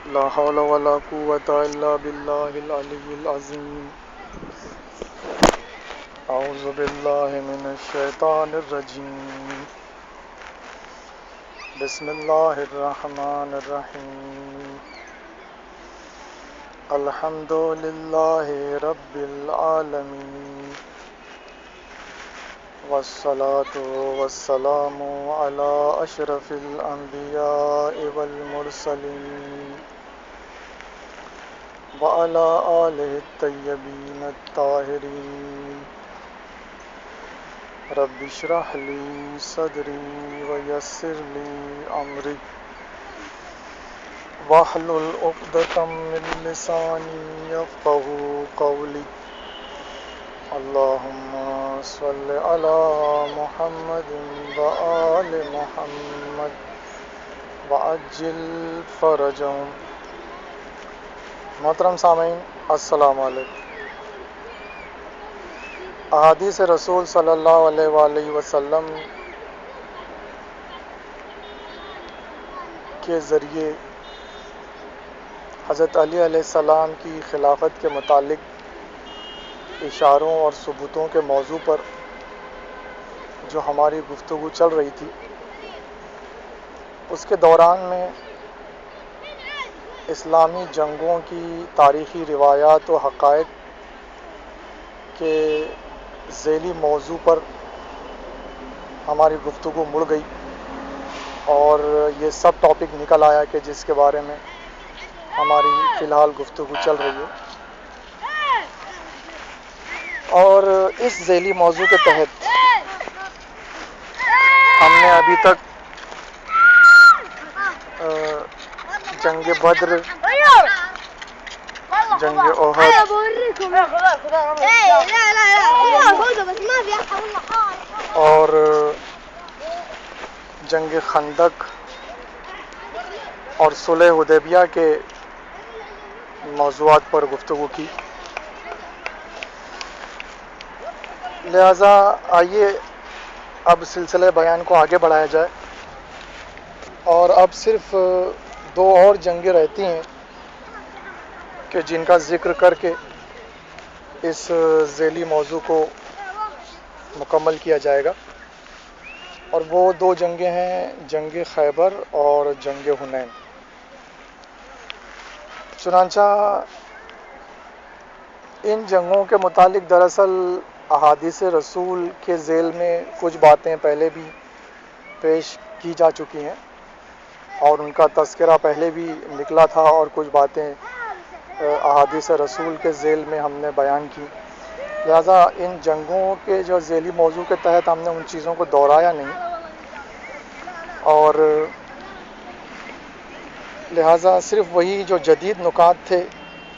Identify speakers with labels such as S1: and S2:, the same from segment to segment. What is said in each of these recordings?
S1: لا حول ولا قوة إلا بالله العلي العظيم. أعوذ بالله من الشيطان الرجيم. بسم الله الرحمن الرحيم. الحمد لله رب العالمين، والصلاة والسلام على أشرف الأنبياء والمرسلين وعلى آله الطيبين الطاهرين. رب اشرح لي صدري ويسر لي أمري واحلل عقدة من لساني يفقهوا قولي. اللهم صل على محمد وآل محمد وعجل فرجهم. محترم سامعین، السلام علیکم. احادیث رسول صلی اللہ علیہ وآلہ وسلم کے ذریعے حضرت علی علیہ السلام کی خلافت کے متعلق اشاروں اور ثبوتوں کے موضوع پر جو ہماری گفتگو چل رہی تھی، اس کے دوران میں اسلامی جنگوں کی تاریخی روایات و حقائق کے ذیلی موضوع پر ہماری گفتگو مڑ گئی اور یہ سب ٹاپک نکل آیا کہ جس کے بارے میں ہماری فی الحال گفتگو چل رہی ہے. اور اس ذیلی موضوع کے تحت ہم نے ابھی تک جنگ بدر، جنگ احد اور جنگ خندق اور صلح حدیبیہ کے موضوعات پر گفتگو کی. لہذا آئیے اب سلسلہ بیان کو آگے بڑھایا جائے، اور اب صرف دو اور جنگیں رہتی ہیں کہ جن کا ذکر کر کے اس ذیلی موضوع کو مکمل کیا جائے گا، اور وہ دو جنگیں ہیں جنگ خیبر اور جنگ حنین. چنانچہ ان جنگوں کے متعلق دراصل احادیث رسول کے ذیل میں کچھ باتیں پہلے بھی پیش کی جا چکی ہیں اور ان کا تذکرہ پہلے بھی نکلا تھا، اور کچھ باتیں احادیث رسول کے ذیل میں ہم نے بیان کی. لہذا ان جنگوں کے جو ذیلی موضوع کے تحت ہم نے ان چیزوں کو دہرایا نہیں، اور لہذا صرف وہی جو جدید نکات تھے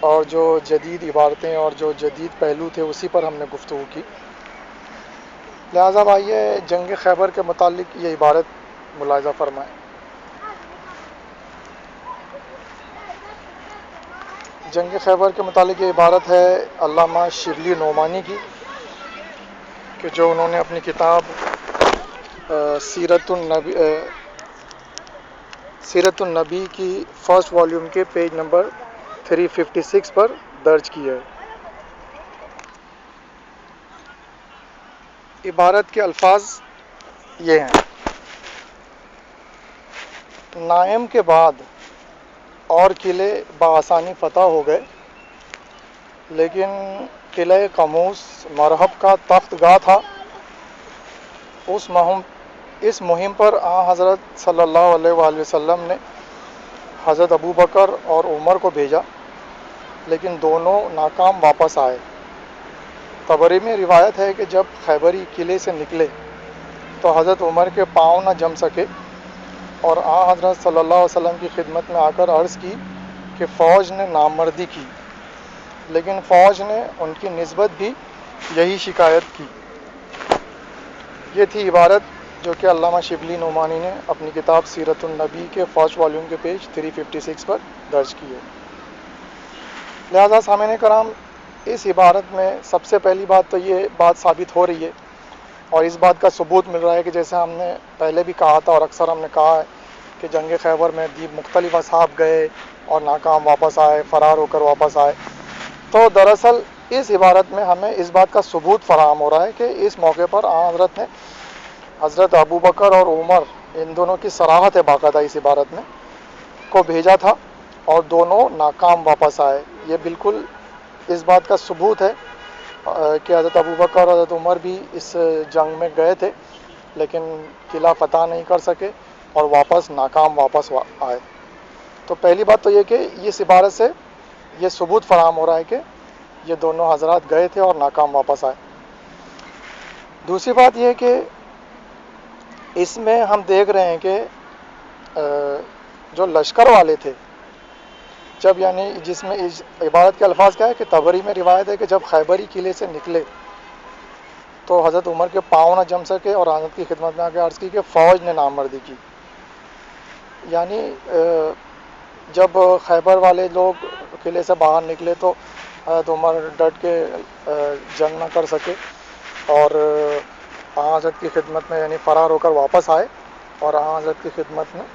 S1: اور جو جدید عبارتیں اور جو جدید پہلو تھے اسی پر ہم نے گفتگو کی. لہذا آئیے جنگ خیبر کے متعلق یہ عبارت ملاحظہ فرمائیں. جنگ خیبر کے متعلق یہ عبارت ہے علامہ شبلی نعمانی کی، کہ جو انہوں نے اپنی کتاب سیرت النبی کی فرسٹ والیوم کے پیج نمبر 356 پر درج کی ہے. عبارت کے الفاظ یہ ہیں: نائم کے بعد اور قلعے بآسانی فتح ہو گئے، لیکن قلعہ قموس مرحب کا تخت گاہ تھا. اس مہم پر حضرت صلی اللہ علیہ وآلہ وسلم نے حضرت ابو بکر اور عمر کو بھیجا، لیکن دونوں ناکام واپس آئے. طبری میں روایت ہے کہ جب خیبری قلعے سے نکلے تو حضرت عمر کے پاؤں نہ جم سکے، اور حضرت صلی اللہ علیہ وسلم کی خدمت میں آ کر عرض کی کہ فوج نے نامردی کی، لیکن فوج نے ان کی نسبت بھی یہی شکایت کی. یہ تھی عبارت جو کہ علامہ شبلی نعمانی نے اپنی کتاب سیرت النبی کے فرسٹ والیوم کے پیج 356 پر درج کی ہے. لہذا سامعین کرام، اس عبارت میں سب سے پہلی بات تو یہ بات ثابت ہو رہی ہے، اور اس بات کا ثبوت مل رہا ہے کہ جیسے ہم نے پہلے بھی کہا تھا اور اکثر ہم نے کہا ہے کہ جنگ خیبر میں مختلف اصحاب گئے اور ناکام واپس آئے، فرار ہو کر واپس آئے. تو دراصل اس عبارت میں ہمیں اس بات کا ثبوت فراہم ہو رہا ہے کہ اس موقع پر حضرت نے حضرت ابو بکر اور عمر، ان دونوں کی صراحت ہے باقاعدہ اس عبارت میں، کو بھیجا تھا اور دونوں ناکام واپس آئے. یہ بالکل اس بات کا ثبوت ہے کہ حضرت ابو بکر اور حضرت عمر بھی اس جنگ میں گئے تھے لیکن قلعہ فتح نہیں کر سکے اور واپس ناکام واپس آئے. تو پہلی بات تو یہ کہ اس عبارت سے یہ ثبوت فراہم ہو رہا ہے کہ یہ دونوں حضرات گئے تھے اور ناکام واپس آئے. دوسری بات یہ کہ اس میں ہم دیکھ رہے ہیں کہ جو لشکر والے تھے، جب یعنی جس میں اس عبارت کے الفاظ کیا ہے کہ طبری میں روایت ہے کہ جب خیبری قلعے سے نکلے تو حضرت عمر کے پاؤں نہ جم سکے اور حضرت کی خدمت میں آ کے عرض کی کہ فوج نے نامردی کی. یعنی جب خیبر والے لوگ قلعے سے باہر نکلے تو حضرت عمر ڈٹ کے جنگ نہ کر سکے اور حضرت کی خدمت میں یعنی فرار ہو کر واپس آئے اور حضرت کی خدمت میں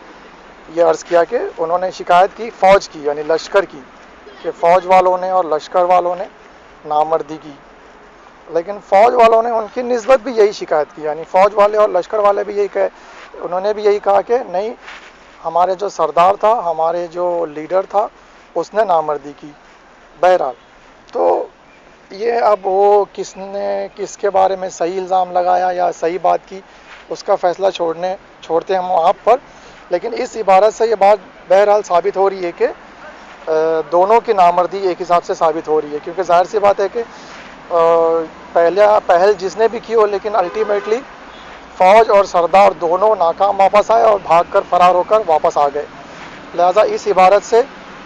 S1: یہ عرض کیا کہ انہوں نے شکایت کی فوج کی یعنی لشکر کی کہ فوج والوں نے اور لشکر والوں نے نامردی کی. لیکن فوج والوں نے ان کی نسبت بھی یہی شکایت کی، یعنی فوج والے اور لشکر والے بھی یہی کہے، انہوں نے بھی یہی کہا کہ نہیں، ہمارے جو سردار تھا، ہمارے جو لیڈر تھا، اس نے نامردی کی. بہرحال تو یہ اب وہ کس نے کس کے بارے میں صحیح الزام لگایا یا صحیح بات کی، اس کا فیصلہ چھوڑتے ہیں ہم آپ پر. لیکن اس عبارت سے یہ بات بہرحال ثابت ہو رہی ہے کہ دونوں کی نامردی ایک حساب سے ثابت ہو رہی ہے، کیونکہ ظاہر سی بات ہے کہ پہل جس نے بھی کی ہو لیکن الٹیمیٹلی فوج اور سردار دونوں ناکام واپس آئے اور بھاگ کر فرار ہو کر واپس آ گئے. لہذا اس عبارت سے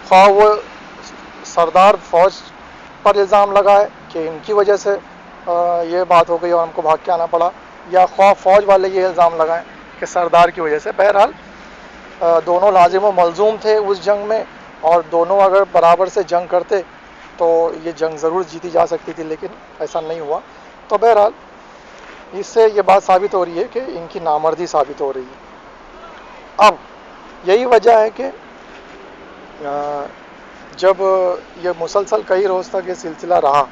S1: خواہ وہ سردار فوج پر الزام لگائے کہ ان کی وجہ سے یہ بات ہو گئی اور ہم کو بھاگ کے آنا پڑا، یا خواہ فوج والے یہ الزام لگائیں کہ سردار کی وجہ سے. بہرحال دونوں لازم و ملزوم تھے اس جنگ میں اور دونوں اگر برابر سے جنگ کرتے تو یہ جنگ ضرور جیتی جا سکتی تھی، لیکن ایسا نہیں ہوا. تو بہرحال اس سے یہ بات ثابت ہو رہی ہے کہ ان کی نامردی ثابت ہو رہی ہے. اب یہی وجہ ہے کہ جب یہ مسلسل کئی روز تک یہ سلسلہ رہا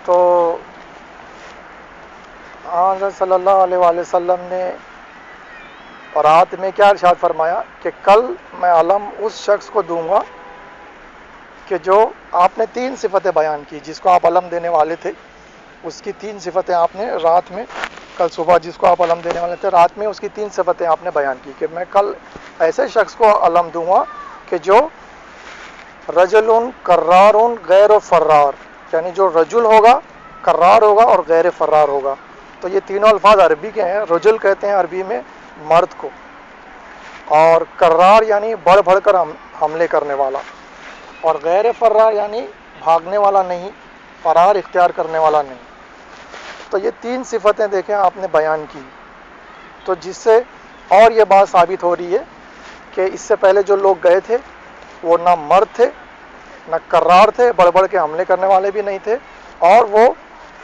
S1: تو حضرت صلی اللہ علیہ وآلہ وسلم نے رات میں کیا ارشاد فرمایا کہ کل میں علم اس شخص کو دوں گا کہ جو آپ نے 3 صفتیں بیان کی، جس کو آپ علم دینے والے تھے اس کی 3 صفتیں آپ نے رات میں، کل صبح جس کو آپ علم دینے والے تھے رات میں اس کی 3 صفتیں آپ نے بیان کی کہ میں کل ایسے شخص کو علم دوں گا کہ جو رجل کرار غیر و فرار، یعنی جو رجل ہوگا، کرار ہوگا اور غیر فرار ہوگا. تو یہ تینوں الفاظ عربی کے ہیں. رجل کہتے ہیں عربی میں مرد کو، اور کرار یعنی بڑھ بڑھ کر حملے کرنے والا، اور غیر فرار یعنی بھاگنے والا نہیں، فرار اختیار کرنے والا نہیں. تو یہ 3 صفتیں دیکھیں آپ نے بیان کی، تو جس سے اور یہ بات ثابت ہو رہی ہے کہ اس سے پہلے جو لوگ گئے تھے وہ نہ مرد تھے، نہ کرار تھے، بڑھ بڑھ کے حملے کرنے والے بھی نہیں تھے، اور وہ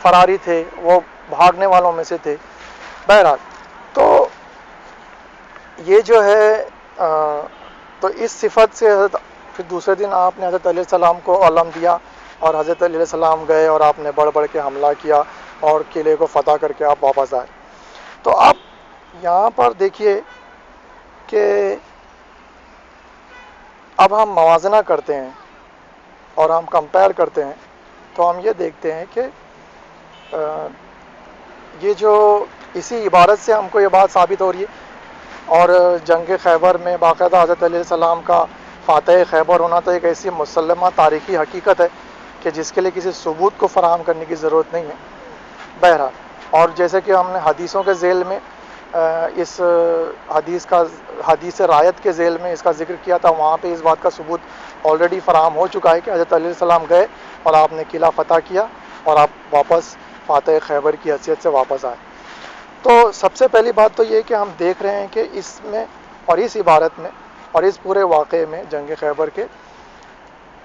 S1: فراری تھے، وہ بھاگنے والوں میں سے تھے. بہرحال تو یہ جو ہے تو اس صفت سے پھر دوسرے دن آپ نے حضرت علیہ السلام کو علم دیا اور حضرت علیہ السلام گئے اور آپ نے بڑھ بڑھ کے حملہ کیا اور قلعے کو فتح کر کے آپ واپس آئے. تو آپ یہاں پر دیکھیے کہ اب ہم موازنہ کرتے ہیں اور ہم کمپیئر کرتے ہیں تو ہم یہ دیکھتے ہیں کہ یہ جو اسی عبارت سے ہم کو یہ بات ثابت ہو رہی ہے، اور جنگ خیبر میں باقاعدہ حضرت علیہ السلام کا فاتح خیبر ہونا تو ایک ایسی مسلمہ تاریخی حقیقت ہے کہ جس کے لیے کسی ثبوت کو فراہم کرنے کی ضرورت نہیں ہے. بہرحال اور جیسے کہ ہم نے حدیثوں کے ذیل میں اس حدیث رایت کے ذیل میں اس کا ذکر کیا تھا، وہاں پہ اس بات کا ثبوت آلریڈی فراہم ہو چکا ہے کہ حضرت علیہ السلام گئے اور آپ نے قلعہ فتح کیا اور آپ واپس فاتح خیبر کی حیثیت سے واپس آئے. تو سب سے پہلی بات تو یہ کہ ہم دیکھ رہے ہیں کہ اس میں اور اس عبارت میں اور اس پورے واقعے میں جنگ خیبر کے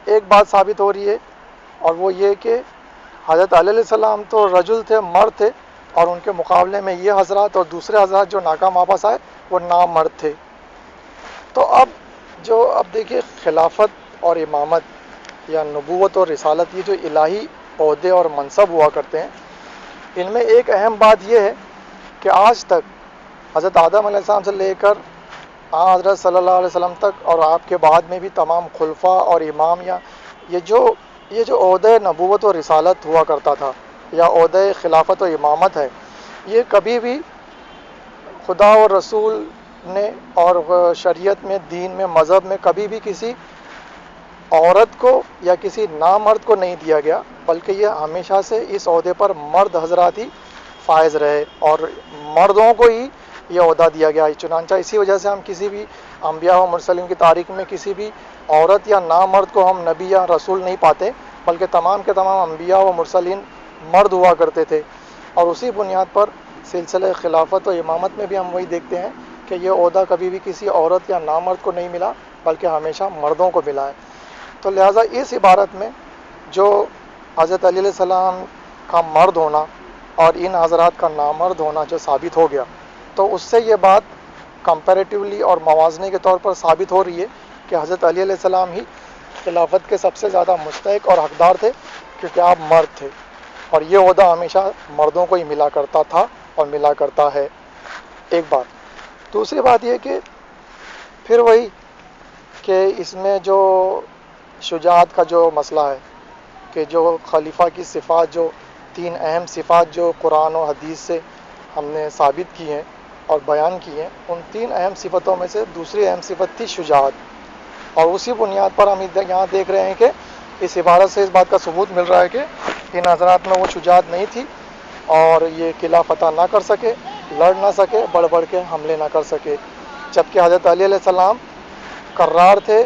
S1: ایک بات ثابت ہو رہی ہے، اور وہ یہ کہ حضرت علیہ السلام تو رجل تھے، مرد تھے، اور ان کے مقابلے میں یہ حضرات اور دوسرے حضرات جو ناکام واپس آئے وہ نامرد تھے. تو اب دیکھیے خلافت اور امامت یا نبوت اور رسالت، یہ جو الہی عہدے اور منصب ہوا کرتے ہیں، ان میں ایک اہم بات یہ ہے کہ آج تک حضرت آدم علیہ السلام سے لے کر حضرت صلی اللہ علیہ وسلم تک اور آپ کے بعد میں بھی تمام خلفاء اور امام، یا یہ جو عہدہ نبوت و رسالت ہوا کرتا تھا یا عہدہ خلافت و امامت ہے، یہ کبھی بھی خدا اور رسول نے اور شریعت میں، دین میں، مذہب میں کبھی بھی کسی عورت کو یا کسی نامرد کو نہیں دیا گیا، بلکہ یہ ہمیشہ سے اس عہدے پر مرد حضرات ہی فائز رہے اور مردوں کو ہی یہ عہدہ دیا گیا۔ چنانچہ اسی وجہ سے ہم کسی بھی انبیاء و مرسلین کی تاریخ میں کسی بھی عورت یا نامرد کو ہم نبی یا رسول نہیں پاتے، بلکہ تمام کے تمام انبیاء و مرسلین مرد ہوا کرتے تھے۔ اور اسی بنیاد پر سلسلہ خلافت و امامت میں بھی ہم وہی دیکھتے ہیں کہ یہ عہدہ کبھی بھی کسی عورت یا نامرد کو نہیں ملا، بلکہ ہمیشہ مردوں کو ملا ہے۔ تو لہٰذا اس عبارت میں جو حضرت علی علیہ السلام کا مرد ہونا اور ان حضرات کا نامرد ہونا جو ثابت ہو گیا، تو اس سے یہ بات کمپیریٹیولی اور موازنے کے طور پر ثابت ہو رہی ہے کہ حضرت علی علیہ السلام ہی خلافت کے سب سے زیادہ مستحق اور حقدار تھے، کیونکہ آپ مرد تھے اور یہ عہدہ ہمیشہ مردوں کو ہی ملا کرتا تھا اور ملا کرتا ہے۔ ایک بات۔ دوسری بات یہ کہ پھر وہی کہ اس میں جو شجاعت کا جو مسئلہ ہے کہ جو خلیفہ کی صفات، جو تین اہم صفات جو قرآن و حدیث سے ہم نے ثابت کی ہیں اور بیان کی ہیں، ان تین اہم صفتوں میں سے دوسری اہم صفت تھی شجاعت، اور اسی بنیاد پر ہم یہاں دیکھ رہے ہیں کہ اس عبارت سے اس بات کا ثبوت مل رہا ہے کہ ان حضرات میں وہ شجاعت نہیں تھی اور یہ قلعہ فتح نہ کر سکے، لڑ نہ سکے، بڑھ بڑھ کے حملے نہ کر سکے، جبکہ حضرت علی علیہ السلام کرار تھے،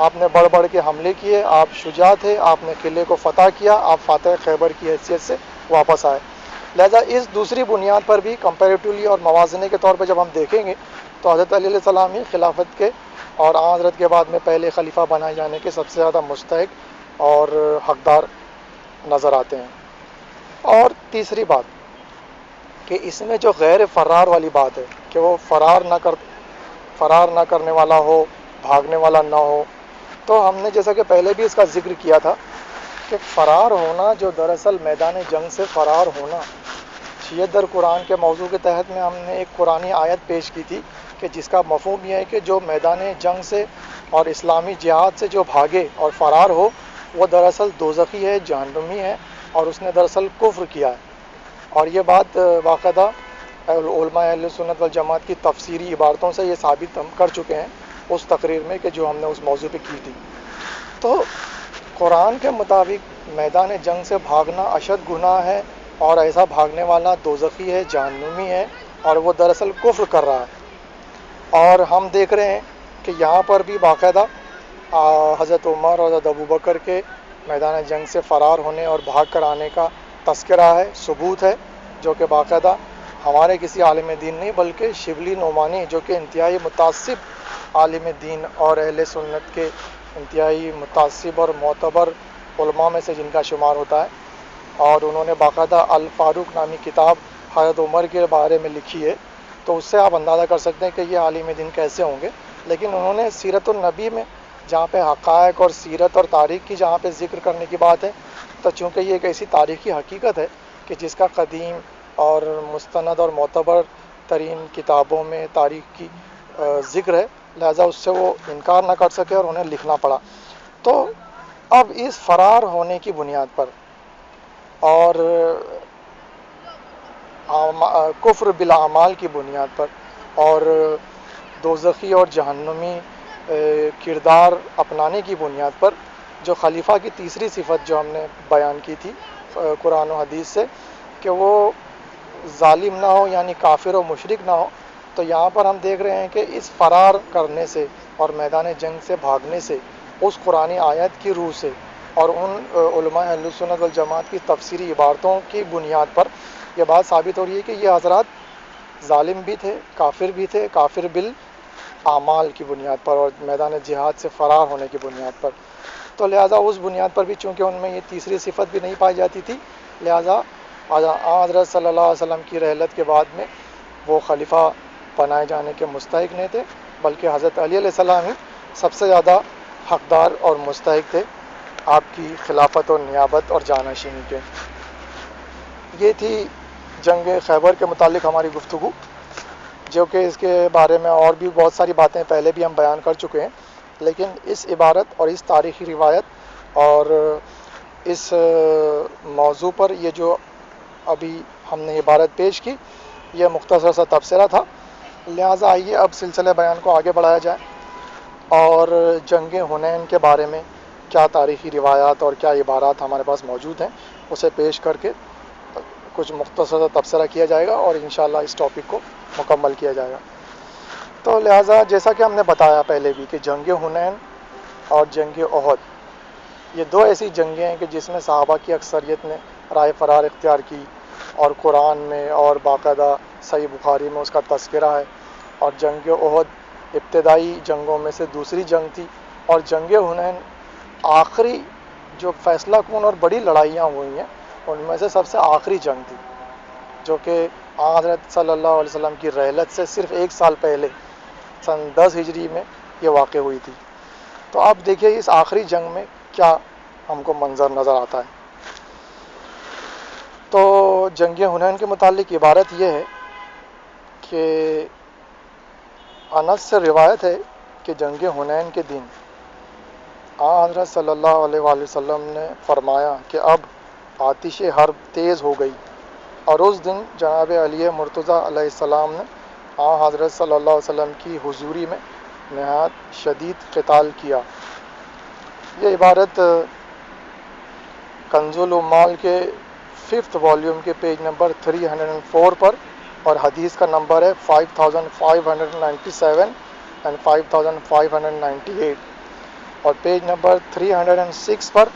S1: آپ نے بڑھ بڑھ کے حملے کیے، آپ شجاع تھے، آپ نے قلعے کو فتح کیا، آپ فاتح خیبر کی حیثیت سے واپس آئے۔ لہذا اس دوسری بنیاد پر بھی کمپیریٹیولی اور موازنے کے طور پہ جب ہم دیکھیں گے تو حضرت علی علیہ السلام ہی خلافت کے اور حضرت کے بعد میں پہلے خلیفہ بنائے جانے کے سب سے زیادہ مستحق اور حقدار نظر آتے ہیں۔ اور تیسری بات کہ اس میں جو غیر فرار والی بات ہے کہ وہ فرار نہ کرنے والا ہو، بھاگنے والا نہ ہو، تو ہم نے جیسا کہ پہلے بھی اس کا ذکر کیا تھا کہ فرار ہونا جو دراصل میدان جنگ سے فرار ہونا، شیعت در قرآن کے موضوع کے تحت میں ہم نے ایک قرآنی آیت پیش کی تھی کہ جس کا مفہوم یہ ہے کہ جو میدان جنگ سے اور اسلامی جہاد سے جو بھاگے اور فرار ہو، وہ دراصل دوزخی ہے، جہنمی ہے، اور اس نے دراصل کفر کیا ہے۔ اور یہ بات باقاعدہ علماء اہل سنت والجماعت کی تفسیری عبارتوں سے یہ ثابت ہم کر چکے ہیں اس تقریر میں کہ جو ہم نے اس موضوع پہ کی تھی۔ تو قرآن کے مطابق میدان جنگ سے بھاگنا اشد گناہ ہے اور ایسا بھاگنے والا دوزخی ہے، جہنمی ہے، اور وہ دراصل کفر کر رہا ہے۔ اور ہم دیکھ رہے ہیں کہ یہاں پر بھی باقاعدہ حضرت عمر اور حضرت ابوبکر کے میدان جنگ سے فرار ہونے اور بھاگ کر آنے کا تذکرہ ہے، ثبوت ہے، جو کہ باقاعدہ ہمارے کسی عالم دین نہیں بلکہ شبلی نعمانی جو کہ انتہائی متعصب عالم دین اور اہل سنت کے انتہائی متعصب اور معتبر علماء میں سے جن کا شمار ہوتا ہے، اور انہوں نے باقاعدہ الفاروق نامی کتاب حضرت عمر کے بارے میں لکھی ہے، تو اس سے آپ اندازہ کر سکتے ہیں کہ یہ عالم دین کیسے ہوں گے۔ لیکن انہوں نے سیرت النبی میں جہاں پہ حقائق اور سیرت اور تاریخ کی جہاں پہ ذکر کرنے کی بات ہے، تو چونکہ یہ ایک ایسی تاریخی حقیقت ہے کہ جس کا قدیم اور مستند اور معتبر ترین کتابوں میں تاریخ کی ذکر ہے، لہذا اس سے وہ انکار نہ کر سکے اور انہیں لکھنا پڑا۔ تو اب اس فرار ہونے کی بنیاد پر اور کفر بالاعمال کی بنیاد پر اور دوزخی اور جہنمی کردار اپنانے کی بنیاد پر جو خلیفہ کی تیسری صفت جو ہم نے بیان کی تھی قرآن و حدیث سے کہ وہ ظالم نہ ہو، یعنی کافر و مشرک نہ ہو، تو یہاں پر ہم دیکھ رہے ہیں کہ اس فرار کرنے سے اور میدان جنگ سے بھاگنے سے اس قرآنی آیت کی روح سے اور ان علماء اہل سنت والجماعت کی تفسیری عبارتوں کی بنیاد پر یہ بات ثابت ہو رہی ہے کہ یہ حضرات ظالم بھی تھے، کافر بالاعمال کی بنیاد پر اور میدان جہاد سے فرار ہونے کی بنیاد پر۔ تو لہٰذا اس بنیاد پر بھی چونکہ ان میں یہ تیسری صفت بھی نہیں پائی جاتی تھی، لہٰذا حضرت صلی اللہ علیہ وسلم کی رحلت کے بعد میں وہ خلیفہ بنائے جانے کے مستحق نہیں تھے، بلکہ حضرت علی علیہ السلام ہی سب سے زیادہ حقدار اور مستحق تھے آپ کی خلافت اور نیابت اور جانشینی کے۔ یہ تھی جنگ خیبر کے متعلق ہماری گفتگو، جو کہ اس کے بارے میں اور بھی بہت ساری باتیں پہلے بھی ہم بیان کر چکے ہیں، لیکن اس عبارت اور اس تاریخی روایت اور اس موضوع پر یہ جو ابھی ہم نے عبارت پیش کی، یہ مختصر سا تبصرہ تھا۔ لہٰذا آئیے اب سلسلہ بیان کو آگے بڑھایا جائے اور جنگ حنین کے بارے میں کیا تاریخی روایات اور کیا عبارات ہمارے پاس موجود ہیں اسے پیش کر کے کچھ مختصر سا تبصرہ کیا جائے گا اور انشاءاللہ اس ٹاپک کو مکمل کیا جائے گا۔ تو لہٰذا جیسا کہ ہم نے بتایا پہلے بھی کہ جنگ حنین اور جنگ احد یہ دو ایسی جنگیں ہیں کہ جس میں صحابہ کی اکثریت نے رائے فرار اختیار کی، اور قرآن میں اور باقاعدہ صحیح بخاری میں اس کا تذکرہ ہے۔ اور جنگ احد ابتدائی جنگوں میں سے دوسری جنگ تھی، اور جنگ حنین آخری جو فیصلہ کن اور بڑی لڑائیاں ہوئی ہیں ان میں سے سب سے آخری جنگ تھی، جو کہ حضرت صلی اللہ علیہ وسلم کی رحلت سے صرف 1 سال پہلے سن 10 ہجری میں یہ واقع ہوئی تھی۔ تو آپ دیکھیے اس آخری جنگ میں کیا ہم کو منظر نظر آتا ہے۔ تو جنگ حنین کے متعلق عبارت یہ ہے کہ انس سے روایت ہے کہ جنگ حنین کے دن حضرت صلی اللہ علیہ وآلہ وسلم نے فرمایا کہ اب آتش حرب تیز ہو گئی، اور اس دن جناب علی مرتضیٰ علیہ السلام نے حضرت صلی اللہ علیہ وسلم کی حضوری میں نہایت شدید قتال کیا۔ یہ عبارت کنز العمال کے 5th والیوم کے پیج نمبر 304 پر، اور حدیث کا نمبر ہے 5597 and 5598، اور پیج نمبر 306 پر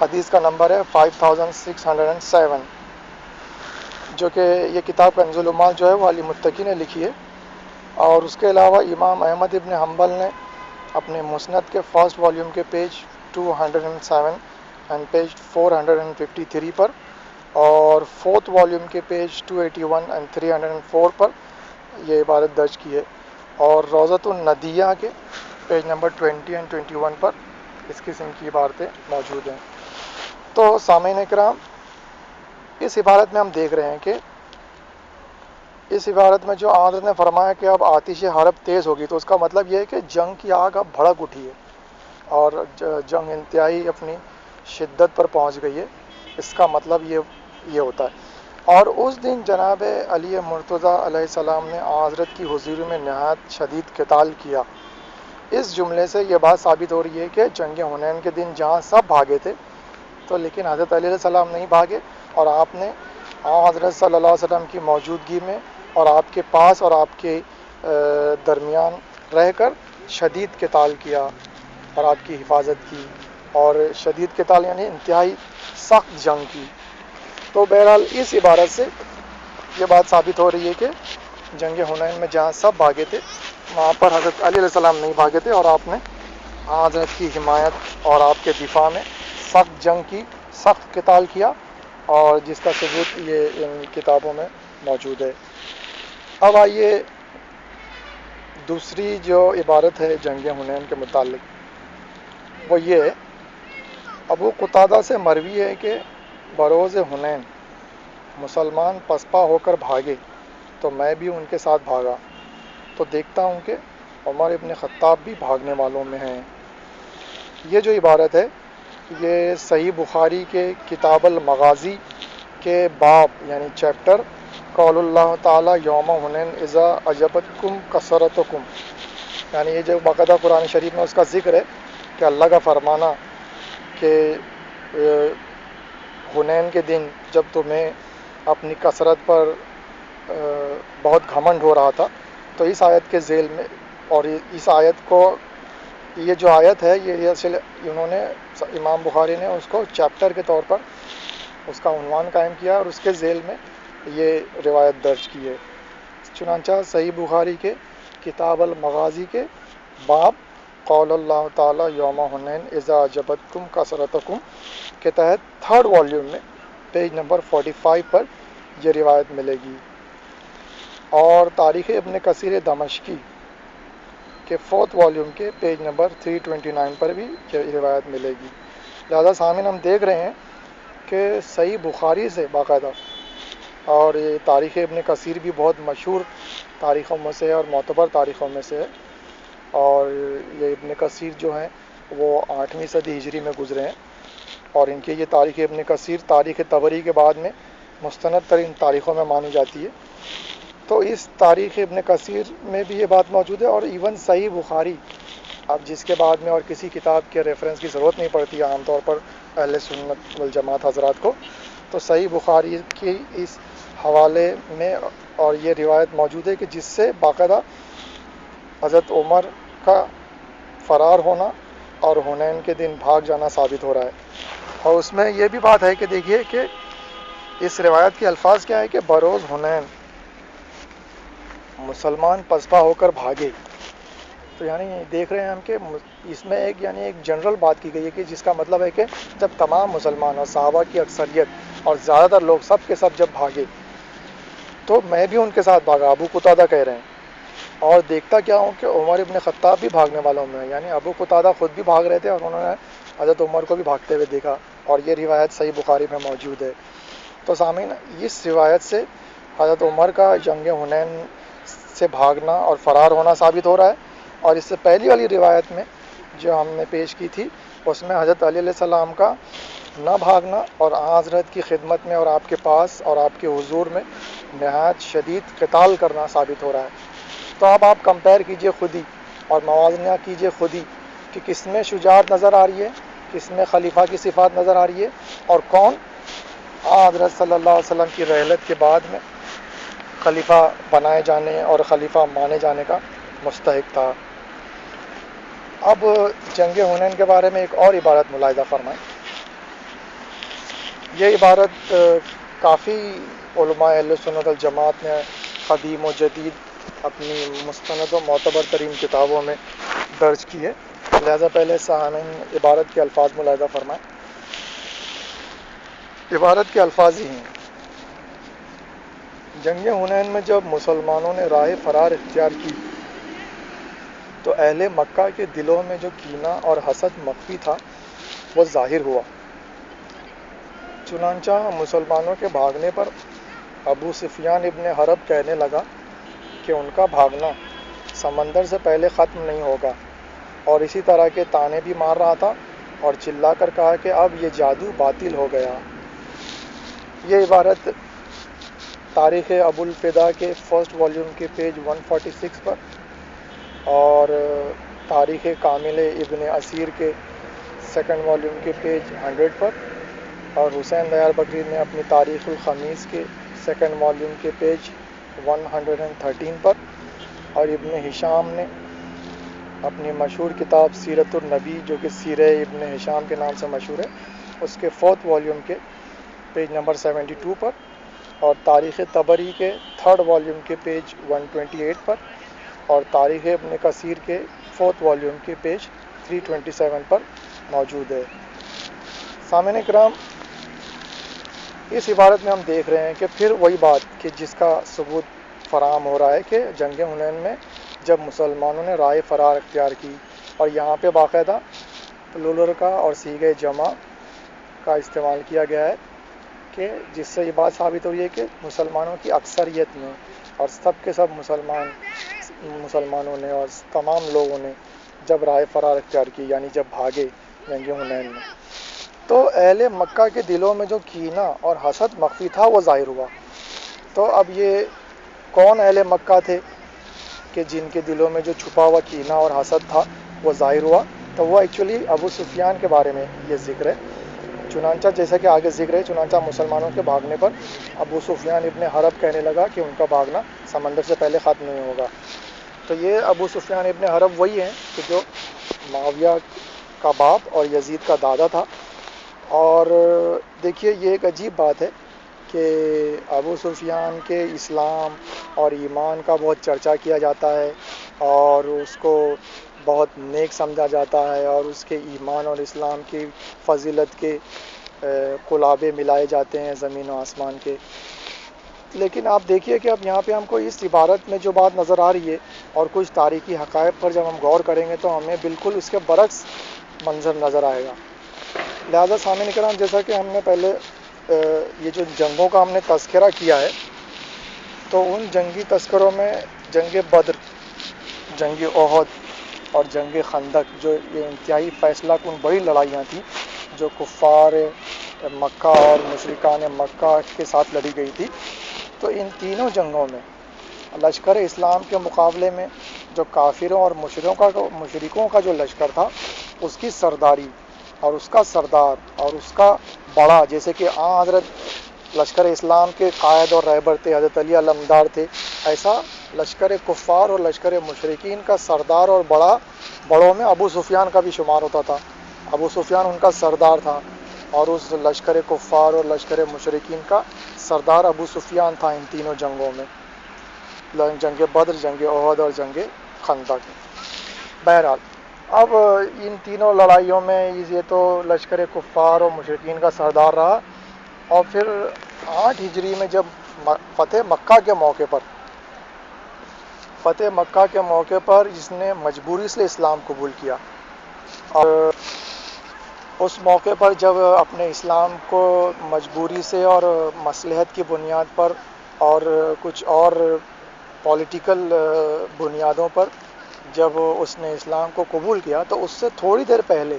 S1: حدیث کا نمبر ہے 5607، جو کہ یہ کتاب کنز العمال جو ہے وہ علی متقی نے لکھی ہے۔ اور اس کے علاوہ امام احمد ابن حنبل نے اپنے مسند کے 1st والیوم کے پیج 207 اینڈ پیج 453 پر، اور 4th والیوم کے پیج 281 اینڈ 304 پر یہ عبارت درج کی ہے، اور روضۃ الندیہ کے پیج نمبر 20 اینڈ 21 پر اس قسم کی عبارتیں موجود ہیں۔ تو سامعین کرام، اس عبارت میں ہم دیکھ رہے ہیں کہ اس عبارت میں جو حضرت نے فرمایا کہ اب آتش حرب تیز ہوگی، تو اس کا مطلب یہ ہے کہ جنگ کی آگ اب بھڑک اٹھی ہے اور جنگ انتہائی اپنی شدت پر پہنچ گئی ہے۔ اس کا مطلب یہ ہوتا ہے۔ اور اس دن جناب علی مرتضیٰ علیہ السلام نے حضرت کی حضوری میں نہایت شدید قتال کیا۔ اس جملے سے یہ بات ثابت ہو رہی ہے کہ جنگ حنین کے دن جہاں سب بھاگے تھے، تو لیکن حضرت علی علیہ السلام نہیں بھاگے، اور آپ نے حضرت صلی اللہ علیہ وسلم کی موجودگی میں اور آپ کے پاس اور آپ کے درمیان رہ کر شدید قتال کیا اور آپ کی حفاظت کی، اور شدید قتال یعنی انتہائی سخت جنگ کی۔ تو بہرحال اس عبارت سے یہ بات ثابت ہو رہی ہے کہ جنگ حنین میں جہاں سب بھاگے تھے وہاں پر حضرت علی علیہ السلام نہیں بھاگے تھے، اور آپ نے حضرت کی حمایت اور آپ کے دفاع میں سخت جنگ کی، سخت قتال کیا، اور جس کا ثبوت یہ ان کتابوں میں موجود ہے۔ اب آئیے دوسری جو عبارت ہے جنگ حنین کے متعلق، وہ یہ ہے، ابو قتادہ سے مروی ہے کہ بروز حنین مسلمان پسپا ہو کر بھاگے تو میں بھی ان کے ساتھ بھاگا، تو دیکھتا ہوں کہ عمر ابن خطاب بھی بھاگنے والوں میں ہیں۔ یہ جو عبارت ہے یہ صحیح بخاری کے کتاب المغازی کے باب یعنی چیپٹر قول اللہ تعالیٰ یوم حنین اذا اعجبتکم کثرتکم، یعنی یہ جو باقاعدہ قرآن شریف میں اس کا ذکر ہے کہ اللہ کا فرمانا کہ حنین کے دن جب تمہیں اپنی کثرت پر بہت گھمنڈ ہو رہا تھا، تو اس آیت کے ذیل میں، اور اس آیت کو، یہ جو آیت ہے یہ اصل انہوں نے امام بخاری نے اس کو چیپٹر کے طور پر اس کا عنوان قائم کیا اور اس کے ذیل میں یہ روایت درج کی ہے۔ چنانچہ صحیح بخاری کے کتاب المغازی کے باب قول اللہ تعالیٰ یوم حنین اذا اعجبتکم کثرتکم کے تحت 3rd والیوم میں پیج نمبر 45 پر یہ روایت ملے گی۔ اور تاریخ ابن کثیر دمشقی کے 4 والیوم کے پیج نمبر 329 پر بھی یہ روایت ملے گی۔ لہذا سامعین ہم دیکھ رہے ہیں کہ صحیح بخاری سے باقاعدہ، اور یہ تاریخ ابن کثیر بھی بہت مشہور تاریخوں میں سے ہے اور معتبر تاریخوں میں سے ہے، اور یہ ابن کثیر جو ہیں وہ 8ویں صدی ہجری میں گزرے ہیں، اور ان کی یہ تاریخ ابن کثیر تاریخ طبری کے بعد میں مستند ترین تاریخوں میں مانی جاتی ہے۔ تو اس تاریخ ابن کثیر میں بھی یہ بات موجود ہے، اور ایون صحیح بخاری، اب جس کے بعد میں اور کسی کتاب کے ریفرنس کی ضرورت نہیں پڑتی ہے عام طور پر اہل سنت والجماعت حضرات کو، تو صحیح بخاری کی اس حوالے میں اور یہ روایت موجود ہے کہ جس سے باقاعدہ حضرت عمر کا فرار ہونا اور حنین کے دن بھاگ جانا ثابت ہو رہا ہے۔ اور اس میں یہ بھی بات ہے کہ دیکھیے کہ اس روایت کے الفاظ کیا ہے کہ بروز حنین مسلمان پسپا ہو کر بھاگے۔ تو یعنی دیکھ رہے ہیں ہم کہ اس میں ایک جنرل بات کی گئی ہے کہ جس کا مطلب ہے کہ جب تمام مسلمان اور صحابہ کی اکثریت اور زیادہ تر لوگ سب کے سب جب بھاگے تو میں بھی ان کے ساتھ بھاگا، ابو قتادہ کہہ رہے ہیں، اور دیکھتا کیا ہوں کہ عمر ابن خطاب بھی بھاگنے والوں میں، یعنی ابو قتادہ خود بھی بھاگ رہے تھے اور انہوں نے حضرت عمر کو بھی بھاگتے ہوئے دیکھا، اور یہ روایت صحیح بخاری میں موجود ہے۔ تو سامعین اس روایت سے حضرت عمر کا جنگ حنین سے بھاگنا اور فرار ہونا ثابت ہو رہا ہے، اور اس سے پہلی والی روایت میں جو ہم نے پیش کی تھی اس میں حضرت علی علیہ السلام کا نہ بھاگنا اور آن حضرت کی خدمت میں اور آپ کے پاس اور آپ کے حضور میں نہایت شدید قتال کرنا ثابت ہو رہا ہے۔ تو اب آپ کمپیئر کیجئے خود ہی اور موازنہ کیجئے خود ہی کہ کس میں شجاعت نظر آ رہی ہے، کس میں خلیفہ کی صفات نظر آ رہی ہے، اور کون حضرت صلی اللہ علیہ وسلم کی رحلت کے بعد میں خلیفہ بنائے جانے اور خلیفہ مانے جانے کا مستحق تھا۔ اب جنگ حنین کے بارے میں ایک اور عبارت ملاحظہ فرمائیں۔ یہ عبارت کافی علماء اہل سنت الجماعت نے قدیم و جدید اپنی مستند و معتبر ترین کتابوں میں درج کی ہے، لہذا پہلے سامعین عبارت کے الفاظ ملاحظہ فرمائیں۔ عبارت کے الفاظ ہی ہیں: جنگ حنین میں جب مسلمانوں نے راہ فرار اختیار کی تو اہل مکہ کے دلوں میں جو کینہ اور حسد مخفی تھا وہ ظاہر ہوا۔ چنانچہ مسلمانوں کے بھاگنے پر ابو سفیان ابن حرب کہنے لگا کہ ان کا بھاگنا سمندر سے پہلے ختم نہیں ہوگا، اور اسی طرح کے طعنے بھی مار رہا تھا اور چلا کر کہا کہ اب یہ جادو باطل ہو گیا۔ یہ عبارت تاریخ ابو الفدا کے فرسٹ والیوم کے پیج 146 پر اور تاریخ کامل ابن اسیر کے سیکنڈ والیوم کے پیج 100 پر، اور حسین دیار بکری نے اپنی تاریخ الخمیس کے سیکنڈ والیوم کے پیج 113 پر، اور ابن ہشام نے اپنی مشہور کتاب سیرت النبی جو کہ سیرہ ابن ہشام کے نام سے مشہور ہے اس کے 4 والیوم کے پیج نمبر 72 پر، اور تاریخ طبری کے 3 والیوم کے پیج 128 پر، اور تاریخ ابن کثیر کے 4 والیوم کے پیج 327 پر موجود ہے۔ سامعین کرام، اس عبارت میں ہم دیکھ رہے ہیں کہ پھر وہی بات کہ جس کا ثبوت فراہم ہو رہا ہے کہ جنگ حنین میں جب مسلمانوں نے رائے فرار اختیار کی، اور یہاں پہ باقاعدہ پلورل کا اور صیغہ جمع کا استعمال کیا گیا ہے کہ جس سے یہ بات ثابت ہو رہی ہے کہ مسلمانوں کی اکثریت نے اور سب کے سب مسلمانوں نے اور تمام لوگوں نے جب رائے فرار اختیار کی، یعنی جب بھاگے جنگ حنین میں، تو اہل مکہ کے دلوں میں جو کینہ اور حسد مخفی تھا وہ ظاہر ہوا۔ تو اب یہ کون اہل مکہ تھے کہ جن کے دلوں میں جو چھپا ہوا کینہ اور حسد تھا وہ ظاہر ہوا؟ تو وہ ایکچولی ابو سفیان کے بارے میں یہ ذکر ہے۔ چنانچہ جیسا کہ آگے ذکر ہے، چنانچہ مسلمانوں کے بھاگنے پر ابو سفیان ابن حرب کہنے لگا کہ ان کا بھاگنا سمندر سے پہلے ختم نہیں ہوگا۔ تو یہ ابو سفیان ابن حرب وہی ہیں کہ جو معاویہ کا باپ اور یزید کا دادا تھا۔ اور دیکھیے یہ ایک عجیب بات ہے کہ ابو سفیان کے اسلام اور ایمان کا بہت چرچا کیا جاتا ہے اور اس کو بہت نیک سمجھا جاتا ہے، اور اس کے ایمان اور اسلام کی فضیلت کے قلابے ملائے جاتے ہیں زمین و آسمان کے، لیکن آپ دیکھیے کہ اب یہاں پہ ہم کو اس عبارت میں جو بات نظر آ رہی ہے اور کچھ تاریخی حقائق پر جب ہم غور کریں گے تو ہمیں بالکل اس کے برعکس منظر نظر آئے گا. لہذا سامعین کرام، جیسا کہ ہم نے پہلے یہ جو جنگوں کا ہم نے تذکرہ کیا ہے، تو ان جنگی تذکروں میں جنگ بدر، جنگ احد اور جنگ خندق، جو یہ انتہائی فیصلہ کن بڑی لڑائیاں تھیں جو کفار مکہ اور مشرکان مکہ کے ساتھ لڑی گئی تھی، تو ان تینوں جنگوں میں لشکر اسلام کے مقابلے میں جو کافروں اور مشرکوں کا جو لشکر تھا، اس کی سرداری اور اس کا سردار اور اس کا بڑا، جیسے کہ حضرت لشکر اسلام کے قائد اور رہبر تھے، حضرت علی علمدار تھے، ایسا لشکر کفار اور لشکر مشرکین کا سردار اور بڑوں میں ابو سفیان کا بھی شمار ہوتا تھا. ابو سفیان ان کا سردار تھا، اور اس لشکر کفار اور لشکر مشرکین کا سردار ابو سفیان تھا ان تینوں جنگوں میں، جنگ بدر، جنگ احد اور جنگ خندق. بہرحال اب ان تینوں لڑائیوں میں یہ تو لشکر کفار اور مشرکین کا سردار رہا، اور پھر 8 ہجری میں جب فتح مکہ کے موقع پر جس نے مجبوری سے اسلام قبول کیا، اور اس موقع پر جب اپنے اسلام کو مجبوری سے اور مصلحت کی بنیاد پر اور کچھ اور پولیٹیکل بنیادوں پر جب اس نے اسلام کو قبول کیا، تو اس سے تھوڑی دیر پہلے